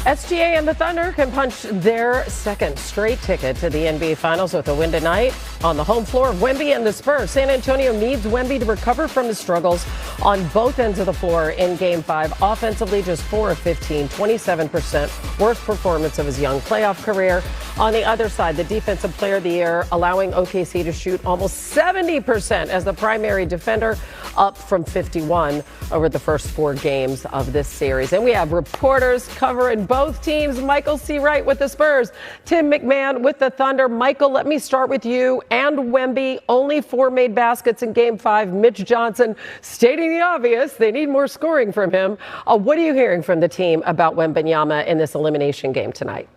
SGA and the Thunder can punch their second straight ticket to the NBA Finals with a win tonight on the home floor of Wemby and the Spurs. San Antonio needs Wemby to recover from his struggles on both ends of the floor in Game 5. Offensively, just 4 of 15, 27%, worst performance of his young playoff career. On the other side, the Defensive Player of the Year, allowing OKC to shoot almost 70% as the primary defender, up from 51 over the first 4 games of this series. And we have reporters covering both teams. Michael C. Wright with the Spurs, Tim McMahon with the Thunder. Michael, let me start with you and Wemby. Only 4 made baskets in Game 5. Mitch Johnson stating the obvious. They need more scoring from him. What are you hearing from the team about Wembanyama in this elimination game tonight?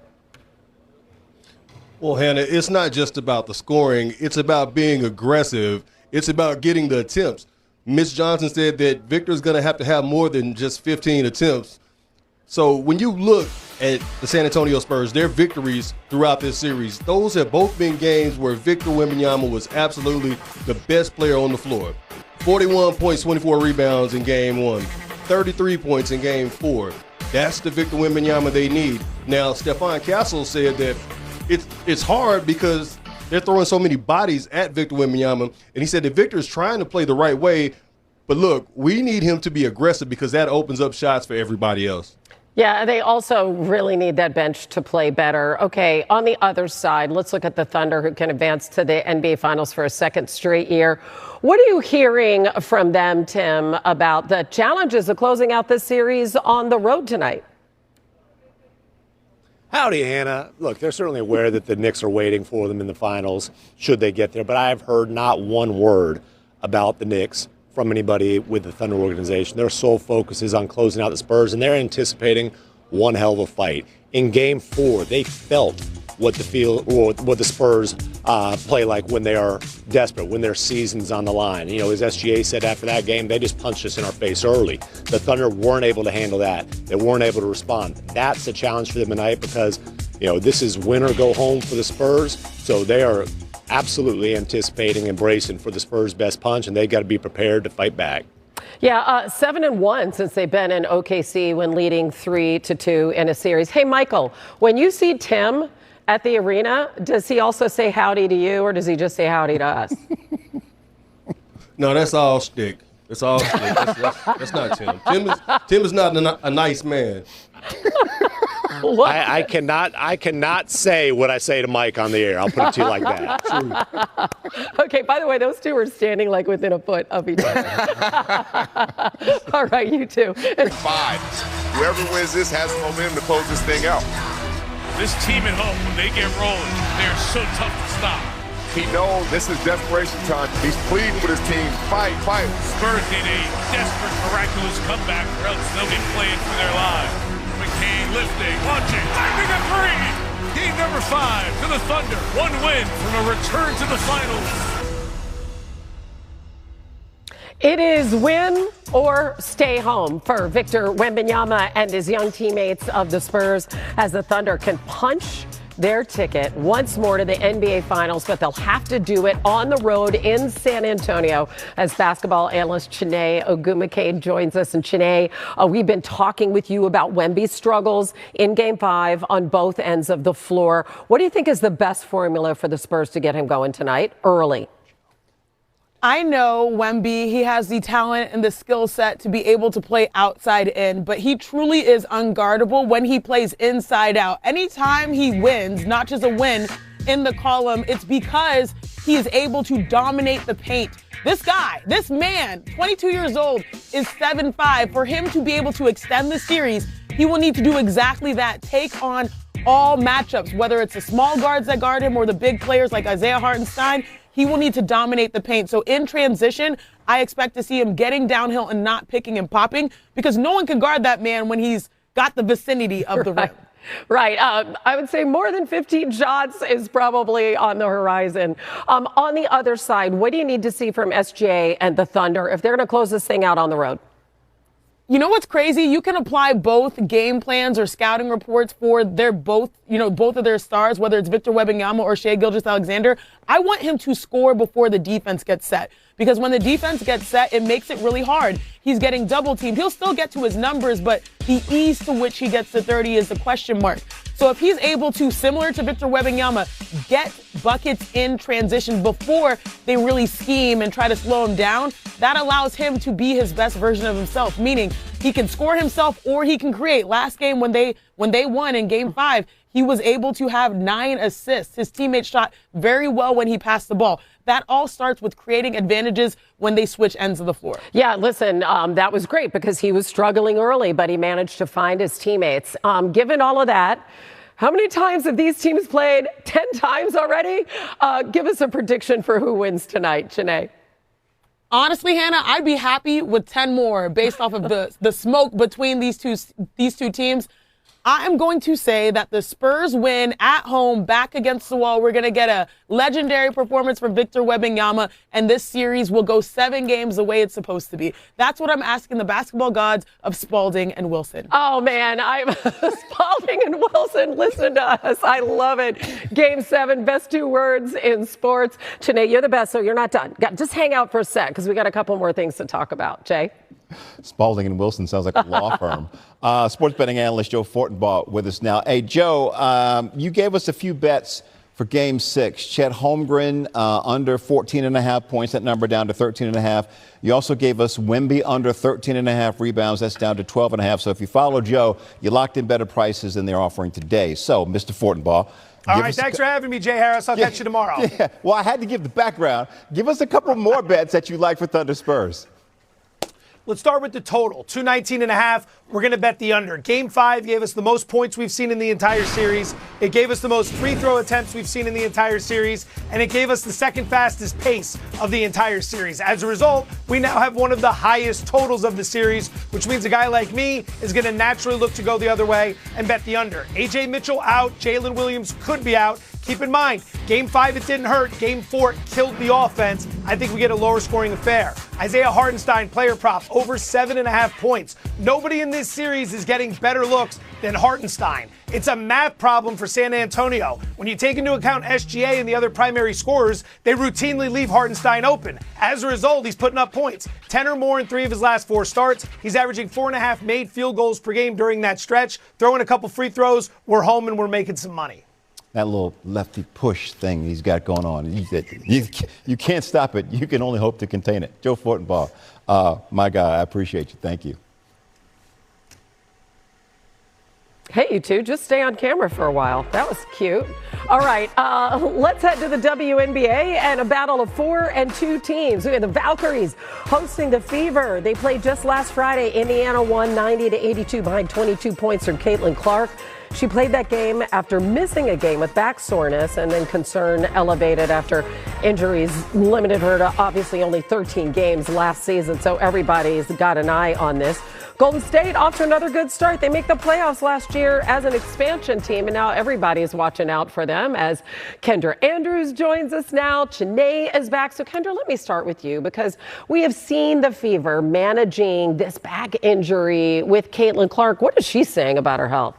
Well, Hannah, it's not just about the scoring. It's about being aggressive. It's about getting the attempts. Mitch Johnson said that Victor's going to have more than just 15 attempts. So when you look at the San Antonio Spurs, their victories throughout this series, those have both been games where Victor Wembanyama was absolutely the best player on the floor. 41 points, 24 rebounds in Game 1, 33 points in Game 4. That's the Victor Wembanyama they need. Now, Stephon Castle said that it's hard because they're throwing so many bodies at Victor Wembanyama, and he said that Victor is trying to play the right way, but look, we need him to be aggressive because that opens up shots for everybody else. Yeah, they also really need that bench to play better. Okay, on the other side, let's look at the Thunder, who can advance to the NBA Finals for a second straight year. What are you hearing from them, Tim, about the challenges of closing out this series on the road tonight? Howdy, Hannah. Look, they're certainly aware that the Knicks are waiting for them in the finals, should they get there. But I've heard not one word about the Knicks from anybody with the Thunder organization. Their sole focus is on closing out the Spurs, and they're anticipating one hell of a fight. In Game 4, they felt what the Spurs play like when they are desperate, when their season's on the line. You know, as SGA said after that game, they just punched us in our face early. The Thunder weren't able to handle that. They weren't able to respond. That's a challenge for them tonight because, you know, this is win or go home for the Spurs. So they are absolutely anticipating and bracing for the Spurs' best punch, and they've got to be prepared to fight back. Yeah, 7-1 since they've been in OKC when leading 3-2 in a series. Hey, Michael, when you see Tim at the arena, does he also say howdy to you, or does he just say howdy to us? No, that's all shtick. That's all shtick. That's not Tim. Tim is not a nice man. I cannot say what I say to Mike on the air. I'll put it to you like that. True. Okay, by the way, those two were standing like within a foot of each other. All right, you two. 5. Whoever wins this has the momentum to close this thing out. This team at home, when they get rolling, they're so tough to stop. He knows this is desperation time. He's pleading with his team. Fight, fight. Spurs need a desperate, miraculous comeback, or else they'll be playing for their lives. McCain lifting, launching, diving a 3. Game number 5 to the Thunder. 1 win from a return to the finals. It is win or stay home for Victor Wembanyama and his young teammates of the Spurs as the Thunder can punch their ticket once more to the NBA Finals, but they'll have to do it on the road in San Antonio as basketball analyst Chiney Ogwumike joins us. And Chiney, we've been talking with you about Wemby's struggles in Game 5 on both ends of the floor. What do you think is the best formula for the Spurs to get him going tonight early? I know Wemby, he has the talent and the skill set to be able to play outside in, but he truly is unguardable when he plays inside out. Anytime he wins, not just a win in the column, it's because he is able to dominate the paint. This guy, this man, 22 years old, is 7'5". For him to be able to extend the series, he will need to do exactly that. Take on all matchups, whether it's the small guards that guard him or the big players like Isaiah Hartenstein. He will need to dominate the paint. So in transition, I expect to see him getting downhill and not picking and popping because no one can guard that man when he's got the vicinity of the rim. Right. I would say more than 15 shots is probably on the horizon. On the other side, what do you need to see from SGA and the Thunder if they're going to close this thing out on the road? You know what's crazy? You can apply both game plans or scouting reports for both of their stars, whether it's Victor Wembanyama or Shai Gilgeous-Alexander. I want him to score before the defense gets set because when the defense gets set, it makes it really hard. He's getting double teamed. He'll still get to his numbers, but the ease to which he gets to 30 is the question mark. So if he's able to, similar to Victor Wembanyama, get buckets in transition before they really scheme and try to slow him down, that allows him to be his best version of himself, meaning he can score himself or he can create. Last game when they won in Game 5, he was able to have 9 assists. His teammates shot very well when he passed the ball. That all starts with creating advantages when they switch ends of the floor. Yeah, listen, that was great because he was struggling early, but he managed to find his teammates. Given all of that, how many times have these teams played? 10 times already? Give us a prediction for who wins tonight, Janae. Honestly, Hannah, I'd be happy with 10 more based off of the smoke between these two teams. I am going to say that the Spurs win at home, back against the wall. We're going to get a legendary performance from Victor Wembanyama, and this series will go 7 games the way it's supposed to be. That's what I'm asking the basketball gods of Spalding and Wilson. Oh, man, I'm Spalding and Wilson, listen to us. I love it. Game 7, best 2 words in sports. Janae, you're the best, so you're not done. Just hang out for a sec because we got a couple more things to talk about. Jay? Spalding and Wilson sounds like a law firm. Sports betting analyst Joe Fortenbaugh with us now. Hey, Joe, you gave us a few bets for Game 6. Chet Holmgren under 14.5 points, that number down to 13.5. You also gave us Wemby under 13.5 rebounds. That's down to 12.5. So if you follow Joe, you locked in better prices than they're offering today. So, Mr. Fortenbaugh. All right, thanks for having me, Jay Harris. I'll catch you tomorrow. Yeah, well, I had to give the background. Give us a couple more bets that you like for Thunder Spurs. Let's start with the total, 219.5. We're going to bet the under. Game 5 gave us the most points we've seen in the entire series. It gave us the most free throw attempts we've seen in the entire series. And it gave us the second fastest pace of the entire series. As a result, we now have one of the highest totals of the series, which means a guy like me is going to naturally look to go the other way and bet the under. A.J. Mitchell out. Jalen Williams could be out. Keep in mind, Game 5, it didn't hurt. Game 4, it killed the offense. I think we get a lower scoring affair. Isaiah Hartenstein, player prop, over 7.5 points. Nobody in this series is getting better looks than Hartenstein. It's a math problem for San Antonio. When you take into account SGA and the other primary scorers, they routinely leave Hartenstein open. As a result, he's putting up points. 10 or more in 3 of his last 4 starts. He's averaging 4.5 made field goals per game during that stretch. Throw in a couple free throws, we're home and we're making some money. That little lefty push thing he's got going on. You can't stop it. You can only hope to contain it. Joe Fortenbaugh, my guy, I appreciate you. Thank you. Hey, you two, just stay on camera for a while. That was cute. All right, let's head to the WNBA and a battle of 4 and 2 teams. We have the Valkyries hosting the Fever. They played just last Friday. Indiana won 90-82 behind 22 points from Caitlin Clark. She played that game after missing a game with back soreness, and then concern elevated after injuries limited her to obviously only 13 games last season. So everybody's got an eye on this. Golden State off to another good start. They make the playoffs last year as an expansion team, and now everybody's watching out for them as Kendra Andrews joins us now. Janae is back. So Kendra, let me start with you because we have seen the Fever managing this back injury with Caitlin Clark. What is she saying about her health?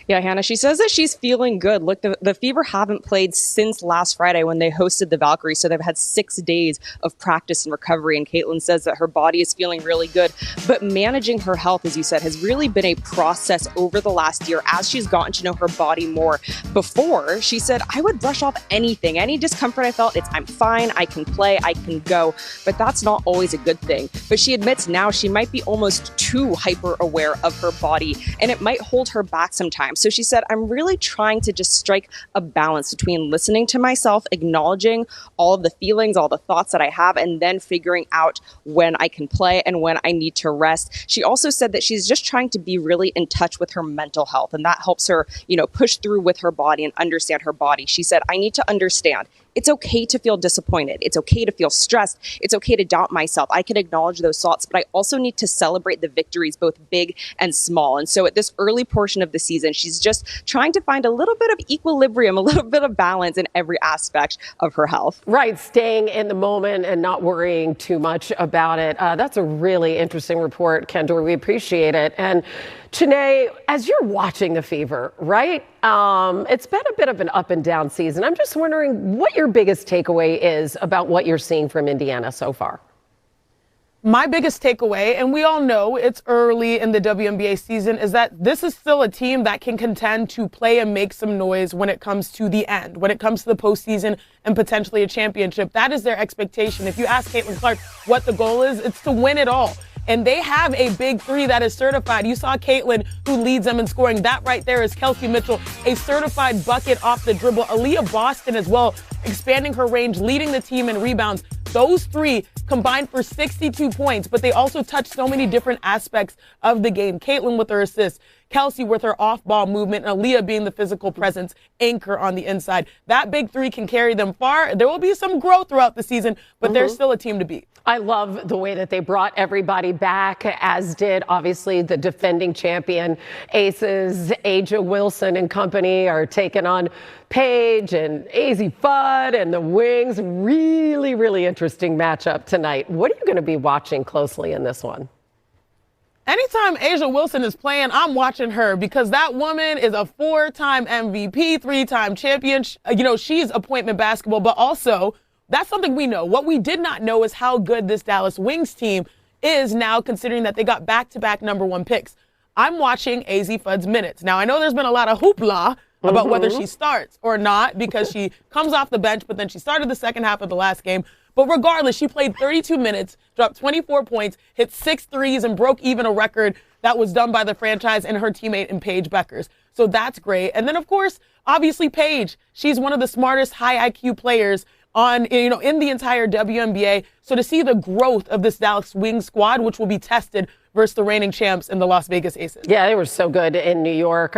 Yeah, Hannah, she says that she's feeling good. Look, the Fever haven't played since last Friday when they hosted the Valkyries, so they've had 6 days of practice and recovery, and Caitlin says that her body is feeling really good. But managing her health, as you said, has really been a process over the last year as she's gotten to know her body more. Before, she said, I would brush off anything, any discomfort I felt. I'm fine, I can play, I can go. But that's not always a good thing. But she admits now she might be almost too hyper aware of her body, and it might hold her back sometimes. So she said, I'm really trying to just strike a balance between listening to myself, acknowledging all of the feelings, all the thoughts that I have, and then figuring out when I can play and when I need to rest. She also said that she's just trying to be really in touch with her mental health, and that helps her, push through with her body and understand her body. She said, I need to understand. It's okay to feel disappointed. It's okay to feel stressed. It's okay to doubt myself. I can acknowledge those thoughts, but I also need to celebrate the victories, both big and small. And so at this early portion of the season, she's just trying to find a little bit of equilibrium, a little bit of balance in every aspect of her health. Right, staying in the moment and not worrying too much about it. That's a really interesting report, Kendra. We appreciate it. And Chene, as you're watching the Fever, right? It's been a bit of an up and down season. I'm just wondering what your biggest takeaway is about what you're seeing from Indiana so far. My biggest takeaway, and we all know it's early in the WNBA season, is that this is still a team that can contend to play and make some noise when it comes to the end, when it comes to the postseason and potentially a championship. That is their expectation. If you ask Caitlin Clark what the goal is, it's to win it all. And they have a big three that is certified. You saw Caitlin, who leads them in scoring. That right there is Kelsey Mitchell, a certified bucket off the dribble. Aaliyah Boston as well, expanding her range, leading the team in rebounds. Those three combined for 62 points, but they also touch so many different aspects of the game. Caitlin with her assists, Kelsey with her off-ball movement, and Aaliyah being the physical presence anchor on the inside. That big three can carry them far. There will be some growth throughout the season, but they're still a team to beat. I love the way that they brought everybody back, as did obviously the defending champion Aces. Aja Wilson and company are taking on Paige and AZ Fudd and the Wings. Really, really interesting matchup tonight. What are you going to be watching closely in this one? Anytime Aja Wilson is playing, I'm watching her because that woman is a 4-time MVP, 3-time champion. You know, she's appointment basketball, but also that's something we know. What we did not know is how good this Dallas Wings team is now, considering that they got back-to-back #1 picks. I'm watching AZ Fudd's minutes. Now, I know there's been a lot of hoopla about whether she starts or not because she comes off the bench, but then she started the second half of the last game. But regardless, she played 32 minutes, dropped 24 points, hit 6 threes, and broke even a record that was done by the franchise and her teammate in Paige Beckers. So that's great. And then, of course, obviously Paige. She's one of the smartest high IQ players in the entire WNBA. So to see the growth of this Dallas Wings squad, which will be tested versus the reigning champs in the Las Vegas Aces. Yeah, they were so good in New York.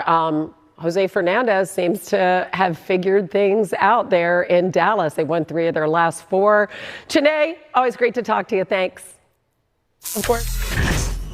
Jose Fernandez seems to have figured things out there in Dallas. They won 3 of their last 4. Chene, always great to talk to you. Thanks. Of course.